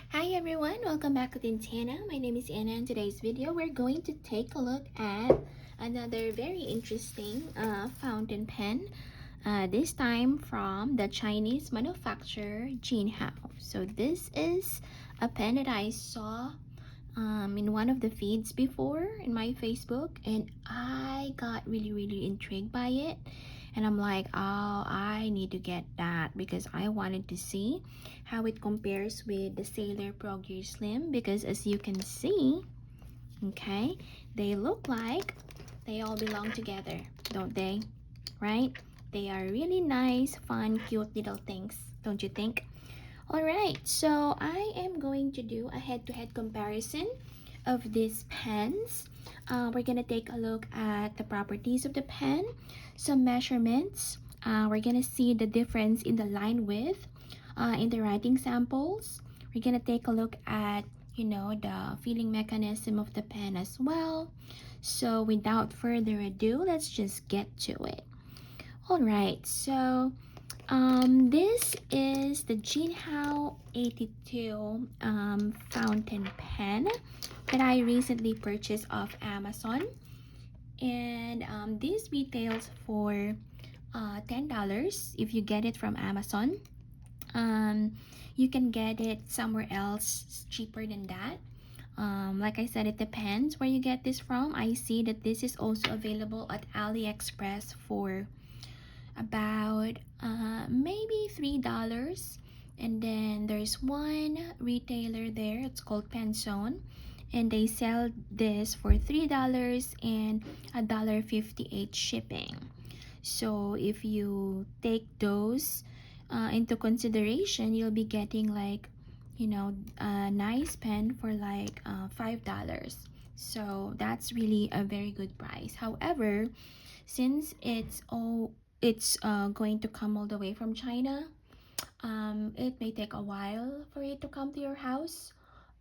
Hi everyone, welcome back to Tintana. My name is Anna. In today's video, we're going to take a look at another very interesting fountain pen. This time from the Chinese manufacturer Jinhao. So this is a pen that I saw in one of the feeds before in my Facebook, and I got really intrigued by it, and I'm like, oh, I need to get that because I wanted to see how it compares with the Sailor Pro Gear Slim, because as you can see, okay, they look like they all belong together, don't they? Right? They are really nice, fun, cute little things, don't you think? Alright, so I am going to do a head-to-head comparison of these pens. We're gonna take a look at the properties of the pen, some measurements. We're gonna see the difference in the line width in the writing samples. We're gonna take a look at, the feeling mechanism of the pen as well. So without further ado, let's just get to it. Alright, so this is the Jinhao 82 fountain pen that I recently purchased off Amazon, and this retails for $10 if you get it from Amazon. You can get it somewhere else cheaper than that. Like I said, it depends where you get this from. I see that this is also available at AliExpress for about maybe $3, and then there's one retailer there, it's called Penzone, and they sell this for $3 and $1.58 shipping. So if you take those into consideration, you'll be getting like, a nice pen for like $5. So that's really a very good price. However, since it's going to come all the way from China, it may take a while for it to come to your house.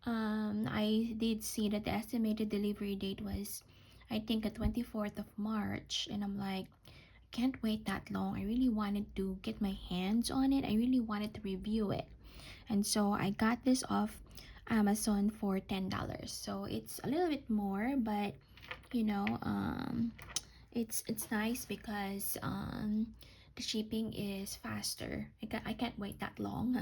I did see that the estimated delivery date was, I think, the 24th of March, and I'm like, I can't wait that long. I really wanted to get my hands on it. I really wanted to review it, and so I got this off Amazon for $10. So it's a little bit more, but you know, it's nice because the shipping is faster. I can't wait that long.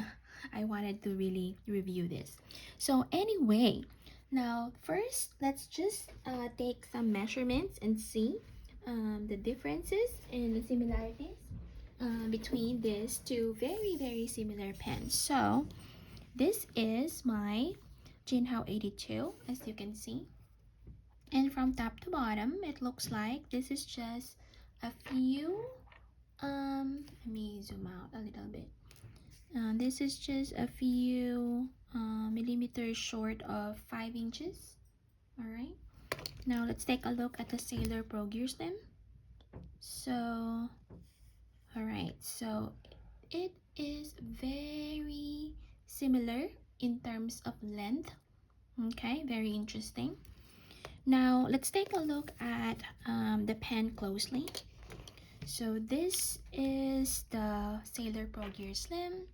I wanted to really review this. So anyway, now first let's just take some measurements and see the differences and the similarities between these two very similar pens. So this is my Jinhao 82, as you can see, and from top to bottom it looks like this is just a few let me zoom out a little bit. This is just a few millimeters short of 5 inches. All right, now let's take a look at the Sailor Pro Gear Slim. So all right, so it is very similar in terms of length. Okay, very interesting. Now let's take a look at the pen closely. So this is the Sailor Pro Gear Slim.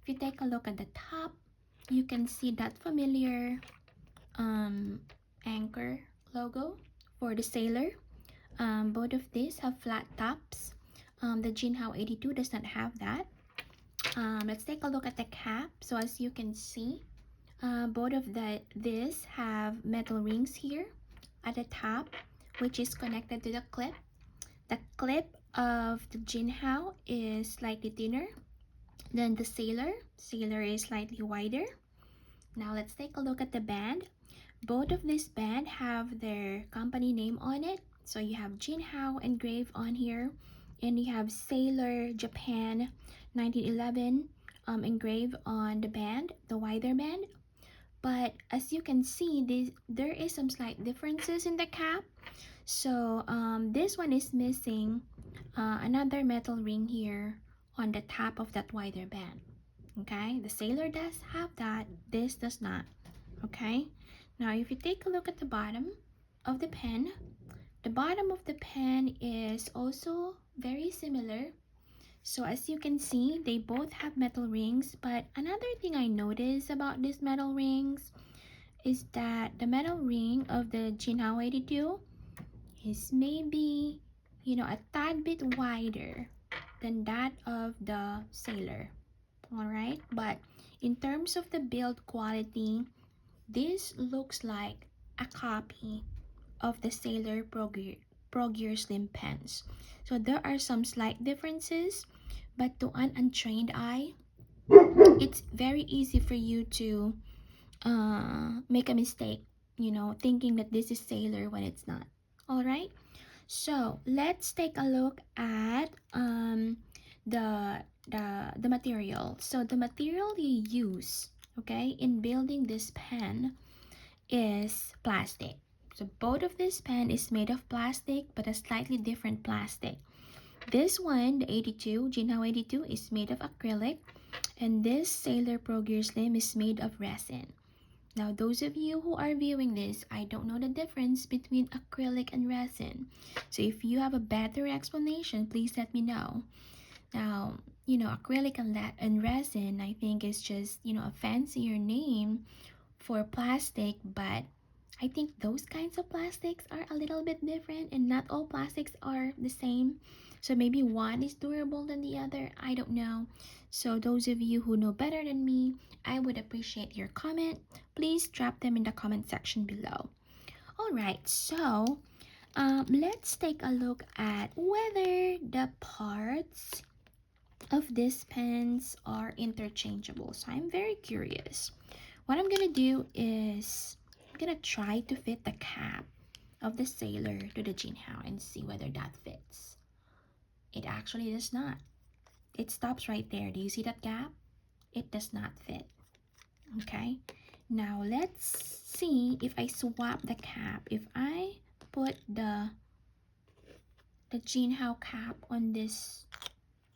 If you take a look at the top, you can see that familiar anchor logo for the Sailor. Both of these have flat tops. The Jinhao 82 does not have that. Let's take a look at the cap. So as you can see, both of this have metal rings here at the top, which is connected to the clip. The clip of the Jinhao is slightly thinner than the Sailor. Sailor is slightly wider. Now let's take a look at the band. Both of these band have their company name on it. So you have Jinhao engraved on here, and you have Sailor Japan 1911 engraved on the band, the wider band. But as you can see, there is some slight differences in the cap. So this one is missing another metal ring here on the top of that wider band. Okay, the Sailor does have that, this does not. Okay, now if you take a look at the bottom of the pen, the bottom of the pen is also very similar So as you can see, they both have metal rings, but another thing I noticed about these metal rings is that the metal ring of the Jinhao 82 is maybe, a tad bit wider than that of the Sailor. Alright, but in terms of the build quality, this looks like a copy of the Sailor Pro Gear Slim pens. So there are some slight differences, but to an untrained eye, it's very easy for you to make a mistake, thinking that this is Sailor when it's not. Alright, so let's take a look at the, the material. So the material you use, okay, in building this pen is plastic. So both of this pen is made of plastic, but a slightly different plastic. This one, the 82, Jinhao 82, is made of acrylic, and this Sailor Pro Gear Slim is made of resin. Now, those of you who are viewing this, I don't know the difference between acrylic and resin. So if you have a better explanation, please let me know. Now, acrylic and resin, I think is just, a fancier name for plastic, but I think those kinds of plastics are a little bit different, and not all plastics are the same. So maybe one is durable than the other. I don't know. So those of you who know better than me, I would appreciate your comment. Please drop them in the comment section below. Alright, so let's take a look at whether the parts of these pens are interchangeable. So I'm very curious. What I'm gonna do is I'm gonna try to fit the cap of the Sailor to the Jinhao and see whether that fits. It actually does not. It stops right there. Do you see that gap? It does not fit. Okay, now let's see if I swap the cap. If I put the Jinhao cap on this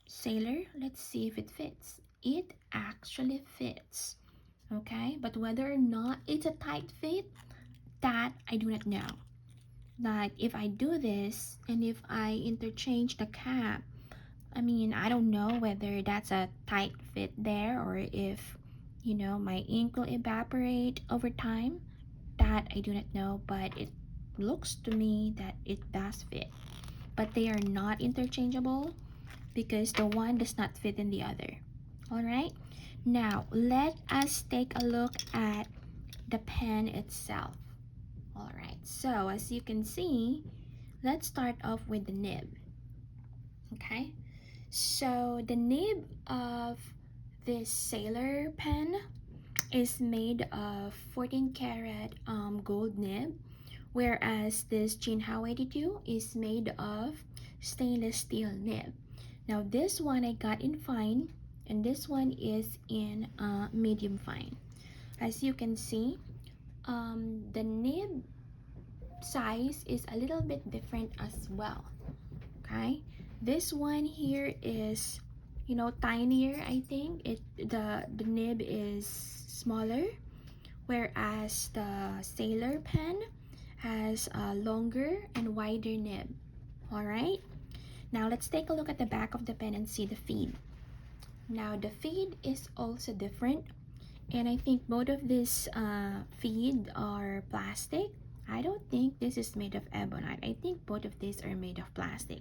Sailor, let's see if it fits. It actually fits. Okay, but whether or not it's a tight fit, that I do not know. Like if I do this and if I interchange the cap, I don't know whether that's a tight fit there, or if my ink will evaporate over time. That I do not know, but it looks to me that it does fit. But they are not interchangeable because the one does not fit in the other. Alright, now let us take a look at the pen itself. Alright, so as you can see, let's start off with the nib. Okay, so the nib of this Sailor pen is made of 14 karat gold nib, whereas this Jinhao 82 is made of stainless steel nib. Now this one I got in fine, and this one is in medium fine. As you can see, the nib size is a little bit different as well. Okay, this one here is tinier. I think the nib is smaller, whereas the Sailor pen has a longer and wider nib. All right, now let's take a look at the back of the pen and see the feed. Now the feed is also different, and I think both of these feed are plastic. I don't think this is made of ebonite. I think both of these are made of plastic.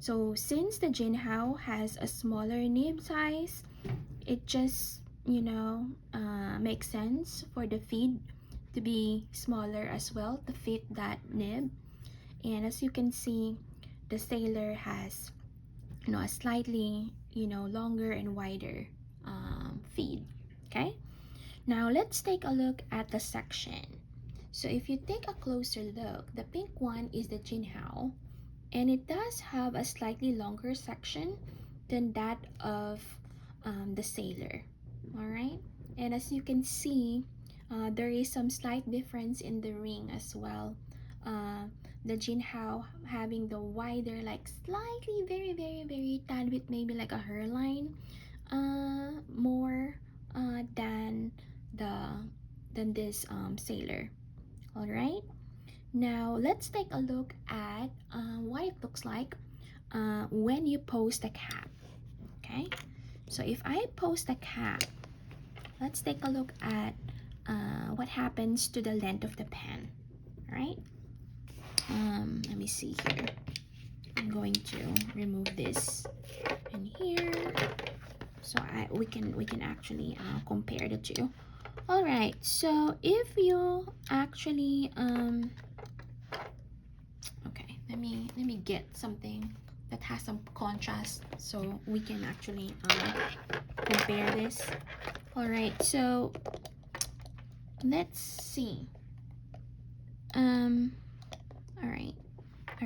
So since the Jinhao has a smaller nib size, it just makes sense for the feed to be smaller as well to fit that nib. And as you can see, the Sailor has a slightly longer and wider feed. Okay, now let's take a look at the section. So if you take a closer look, the pink one is the Jinhao, and it does have a slightly longer section than that of the Sailor. All right, and as you can see, there is some slight difference in the ring as well. The Jinhao having the wider, like slightly very tad bit, maybe like a hairline more than this Sailor. All right, now let's take a look at what it looks like when you pose the cap. Okay, so if I post a cap, let's take a look at what happens to the length of the pen. All right, let me see here. I'm going to remove this in here so we can actually compare the two. All right, so if you actually okay, let me get something that has some contrast so we can actually compare this. All right, so let's see. All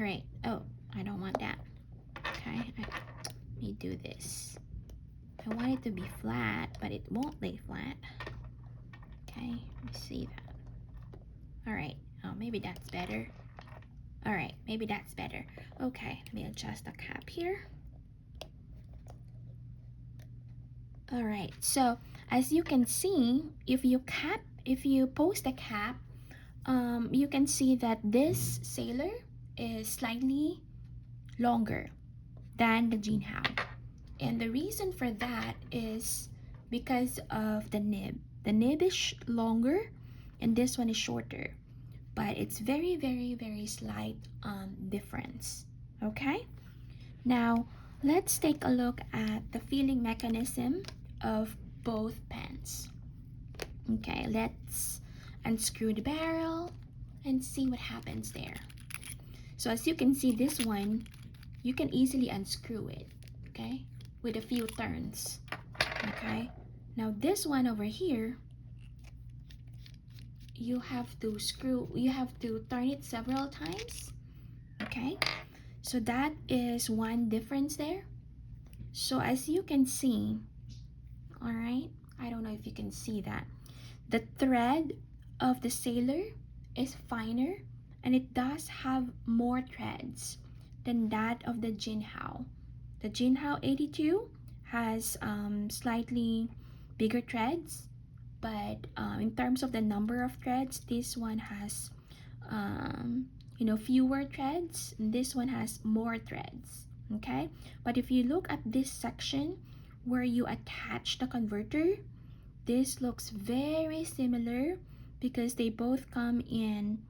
right. Oh, I don't want that. Okay, let me do this. I want it to be flat, but it won't lay flat. Okay, let me see that. All right. Oh, maybe that's better. All right, maybe that's better. Okay, let me adjust the cap here. All right, so as you can see, if you post a cap, you can see that this sailor is slightly longer than the Jinhao. And the reason for that is because of the nib. The nib is longer and this one is shorter, but it's very, very, very slight difference. Okay, now let's take a look at the feeling mechanism of both pens. Okay, let's unscrew the barrel and see what happens there. So as you can see, this one, you can easily unscrew it, okay, with a few turns. Okay, now this one over here, you have to turn it several times. Okay, so that is one difference there. So as you can see, all right, I don't know if you can see that, the thread of the sailor is finer and it does have more threads than that of the Jinhao. The Jinhao 82 has slightly bigger threads, but in terms of the number of threads, this one has fewer threads, and this one has more threads. Okay, but if you look at this section where you attach the converter, this looks very similar because they both come in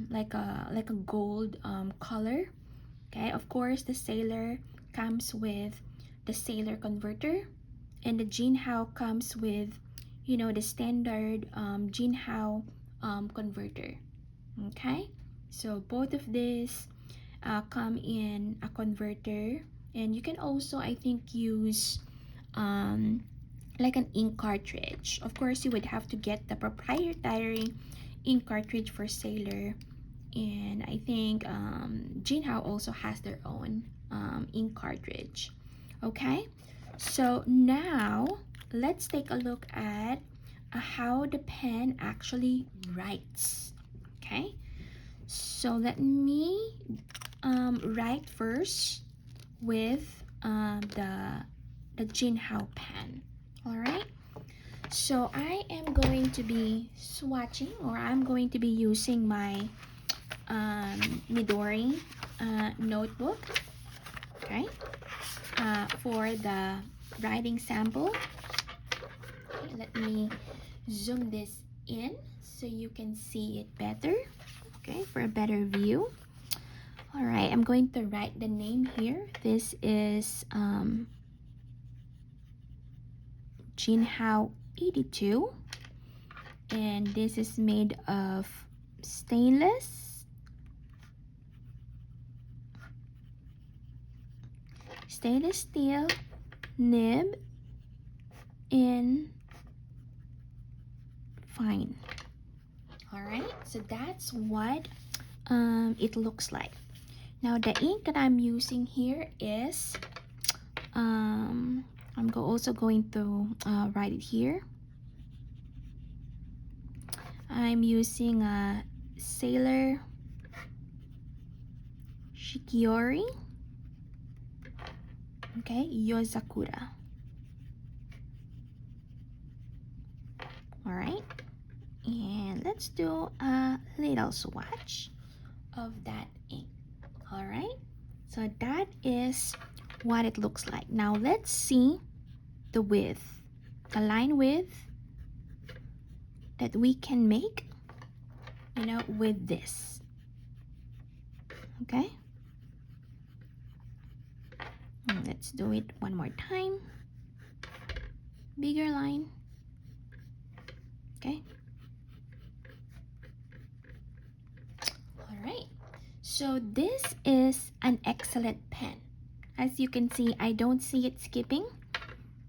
like a gold color. Okay, of course the sailor comes with the sailor converter, and the Jinhao comes with, the standard Jinhao converter. Okay, so both of these come in a converter, and you can also, I think, use like an ink cartridge. Of course, you would have to get the proprietary ink cartridge for sailor, and I think Jinhao also has their own ink cartridge. Okay, so now let's take a look at how the pen actually writes. Okay, so let me write first with the Jinhao pen. All right, so I am going to be swatching, or I'm going to be using my Midori notebook, okay, for the writing sample. Okay, let me zoom this in so you can see it better, okay, for a better view. All right, I'm going to write the name here. This is Jinhao 82, and this is made of stainless steel nib in fine. All right, so that's what it looks like. Now the ink that I'm using here is I'm also going to write it here. I'm using a Sailor Shikiori, okay, Yozakura. All right, and let's do a little swatch of that ink. All right, so that is what it looks like. Now let's see the width, the line width that we can make, you know, with this. Okay, and let's do it one more time. Bigger line. Okay, all right, so this is an excellent pen. As you can see, I don't see it skipping.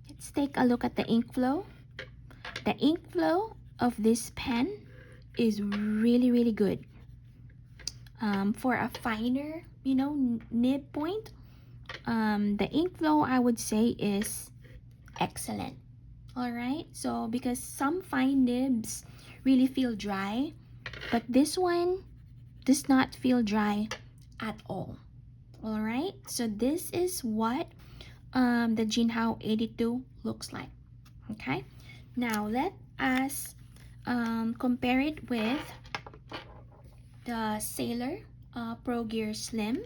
Let's take a look at the ink flow. The ink flow of this pen is really good. For a finer, you know, nib point, the ink flow, I would say, is excellent. All right, so because some fine nibs really feel dry, but this one does not feel dry at all. All right, so this is what the Jinhao 82 looks like. Okay, now let us compare it with the Sailor Pro Gear Slim.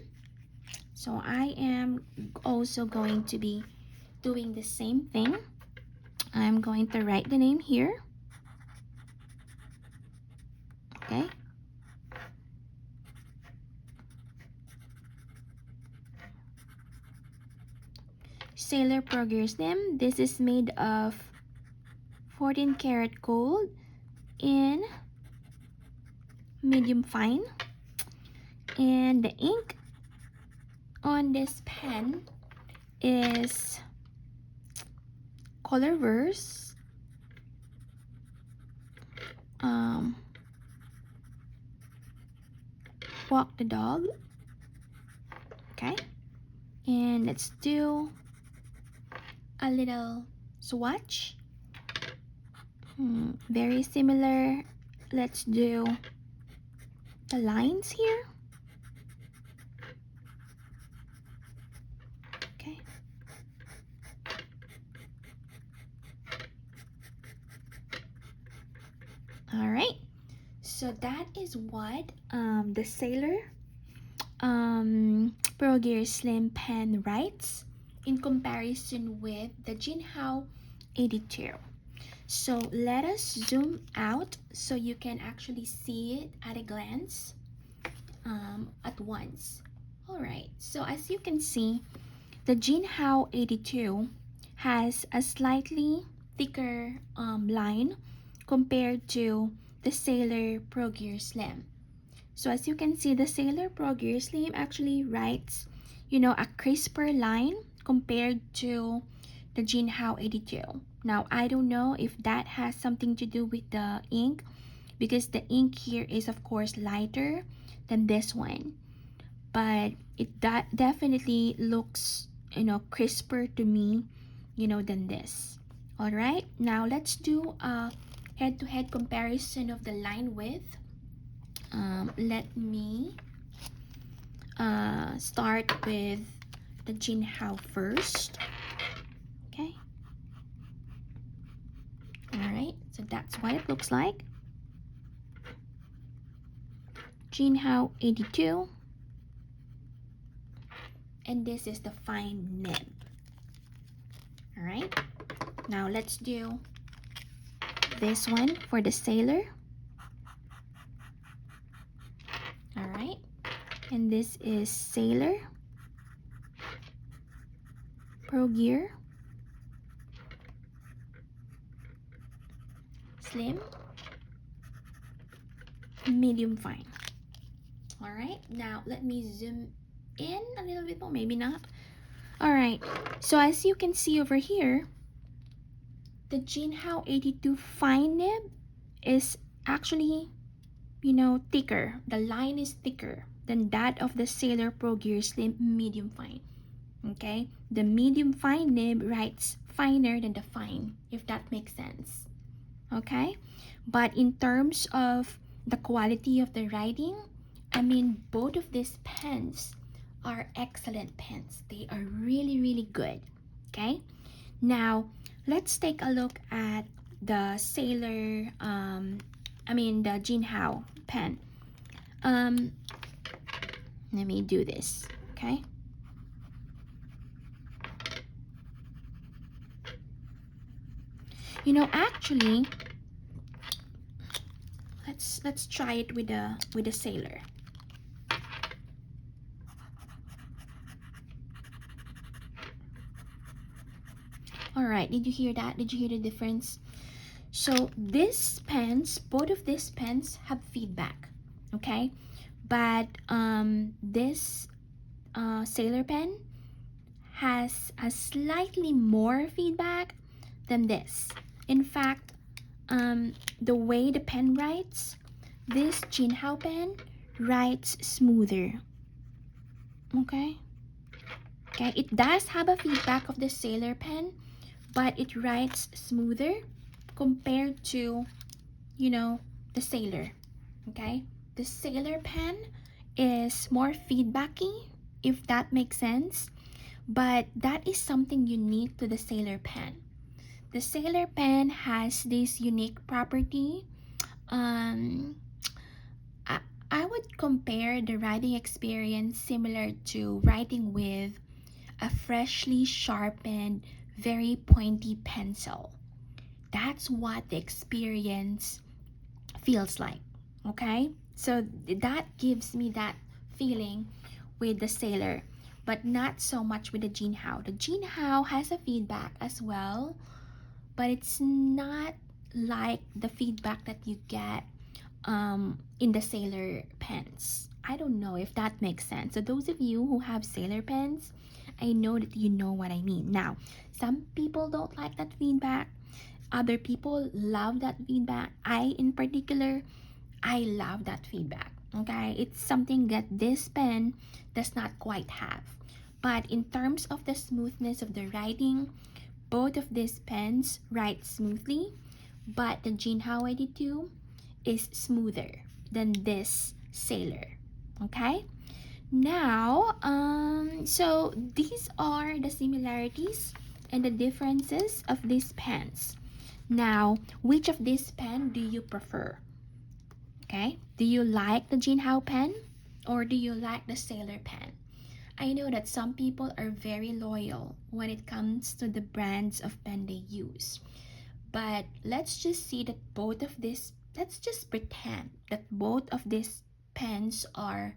So I am also going to be doing the same thing. I'm going to write the name here. Okay. Sailor Pro Gear Slim. This is made of 14 karat gold in medium fine. And the ink on this pen is Colorverse. Walk the dog. Okay, and let's do a little swatch. Very similar. Let's do the lines here. Okay, all right, so that is what the Sailor Pro Gear Slim pen writes in comparison with the Jinhao 82. So let us zoom out so you can actually see it at a glance at once. All right, so as you can see, the Jinhao 82 has a slightly thicker line compared to the Sailor Pro Gear Slim. So as you can see, the Sailor Pro Gear Slim actually writes, you know, a crisper line compared to the Jinhao 82. Now, I don't know if that has something to do with the ink, because the ink here is of course lighter than this one. But it definitely looks, you know, crisper to me, you know, than this. All right, now let's do a head-to-head comparison of the line width. Let me start with the Jinhao first. Okay, all right, so that's what it looks like. Jinhao 82, and this is the fine nib. All right, now let's do this one for the Sailor. All right, and this is Sailor Pro Gear Slim medium fine. All right, now let me zoom in a little bit more, maybe not. All right, so as you can see over here, the Jinhao 82 fine nib is actually, you know, thicker. The line is thicker than that of the Sailor Pro Gear Slim medium fine. Okay, the medium fine nib writes finer than the fine, if that makes sense. Okay, but in terms of the quality of the writing, I mean, both of these pens are excellent pens. They are really good. Okay, now let's take a look at the Sailor the Jinhao pen. Let me do this. Okay, Actually, let's try it with a sailor. All right, did you hear that? Did you hear the difference? So this pens, both of these pens have feedback, okay? But this sailor pen has a slightly more feedback than this. In fact, the way the pen writes, this Jinhao pen writes smoother. Okay? Okay, it does have a feedback of the sailor pen, but it writes smoother compared to, the sailor. Okay? The sailor pen is more feedbacky, if that makes sense, but that is something unique to the sailor pen. The sailor pen has this unique property. Um, I, I would compare the writing experience similar to writing with a freshly sharpened, very pointy pencil. That's what the experience feels like. Okay? So that gives me that feeling with the sailor, but not so much with the Jinhao. The Jinhao has a feedback as well, but it's not like the feedback that you get in the sailor pens. I don't know if that makes sense. So those of you who have sailor pens, I know that you know what I mean. Now, some people don't like that feedback. Other people love that feedback. In particular, I love that feedback. Okay, it's something that this pen does not quite have. But in terms of the smoothness of the writing, both of these pens write smoothly, but the Jinhao 82 is smoother than this sailor. Okay, now so these are the similarities and the differences of these pens. Now, which of these pen do you prefer? Okay, do you like the Jinhao pen or do you like the sailor pen? I know that some people are very loyal when it comes to the brands of pen they use. But let's just see that let's just pretend that both of these pens are,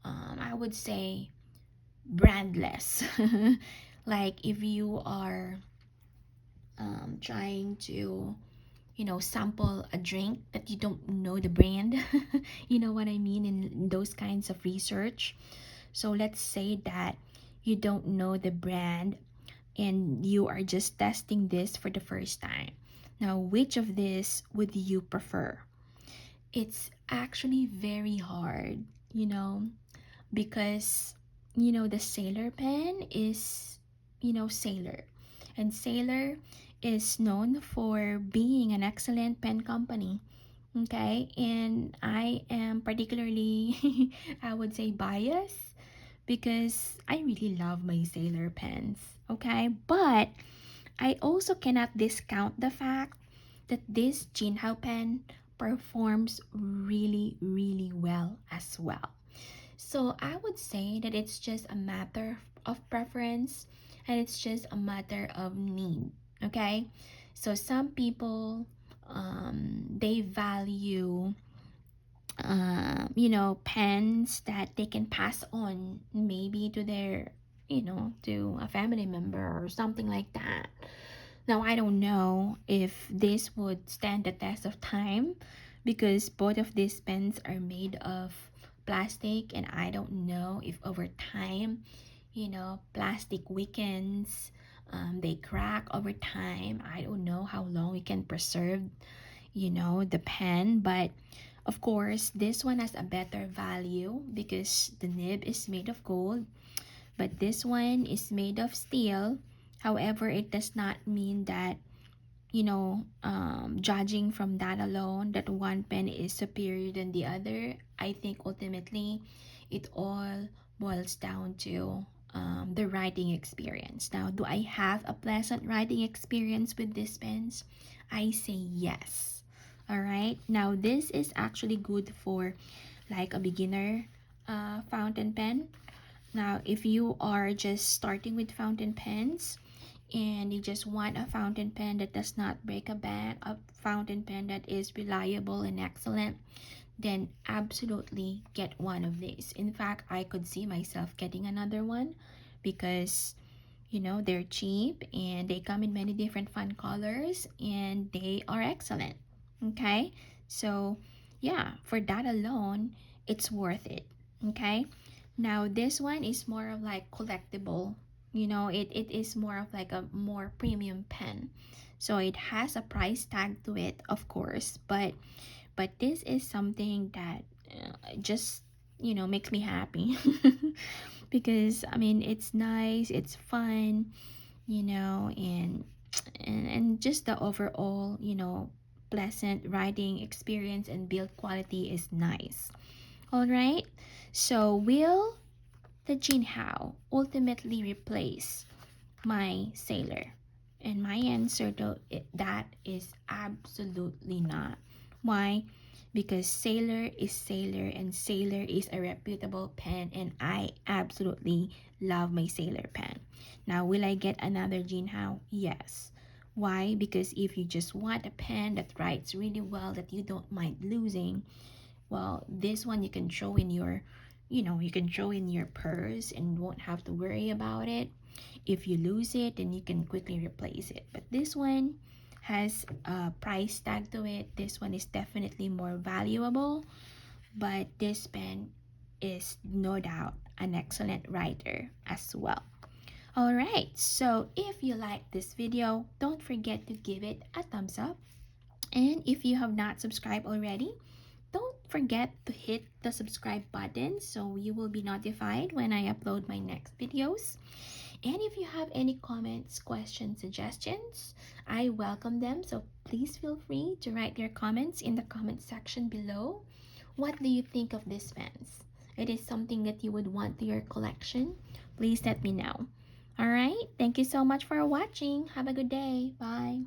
I would say, brandless. Like if you are trying to, sample a drink that you don't know the brand, you know what I mean, in those kinds of research. So let's say that you don't know the brand and you are just testing this for the first time. Now, which of this would you prefer? It's actually very hard, because, the sailor pen is, sailor. And sailor is known for being an excellent pen company. Okay, and I am particularly, I would say, biased because I really love my sailor pens. Okay, but I also cannot discount the fact that this Jinhao pen performs really, really well as well. So I would say that it's just a matter of preference and it's just a matter of need. Okay, so some people they value pens that they can pass on maybe to their, to a family member or something like that. Now, I don't know if this would stand the test of time because both of these pens are made of plastic, and I don't know if over time, plastic weakens, they crack over time. I don't know how long we can preserve, the pen, but of course, this one has a better value because the nib is made of gold, but this one is made of steel. However, it does not mean that, judging from that alone, that one pen is superior than the other. I think ultimately it all boils down to the writing experience. Now, do I have a pleasant writing experience with these pens? I say yes. All right. Now, this is actually good for like a beginner fountain pen. Now, if you are just starting with fountain pens and you just want a fountain pen that does not break a bank, a fountain pen that is reliable and excellent, then absolutely get one of these. In fact, I could see myself getting another one because they're cheap and they come in many different fun colors and they are excellent. Okay, so yeah, for that alone it's worth it. Okay, now this one is more of like collectible. It is more of like a more premium pen, so it has a price tag to it, of course, but this is something that just makes me happy because I mean it's nice, it's fun, and just the overall pleasant writing experience and build quality is nice. All right, so will the Jinhao ultimately replace my sailor? And my answer to that is absolutely not. Why? Because sailor is sailor and sailor is a reputable pen, and I absolutely love my sailor pen. Now, will I get another Jinhao? Yes. Why? Because if you just want a pen that writes really well that you don't mind losing, well, this one you can throw in your you can throw in your purse and won't have to worry about it. If you lose it, then you can quickly replace it. But this one has a price tag to it. This one is definitely more valuable, but this pen is no doubt an excellent writer as well. All right, so if you like this video, don't forget to give it a thumbs up, and if you have not subscribed already, don't forget to hit the subscribe button so you will be notified when I upload my next videos. And if you have any comments, questions, suggestions, I welcome them. So please feel free to write your comments in the comment section below. What do you think of this pens? It is something that you would want to your collection? Please let me know. All right. Thank you so much for watching. Have a good day. Bye.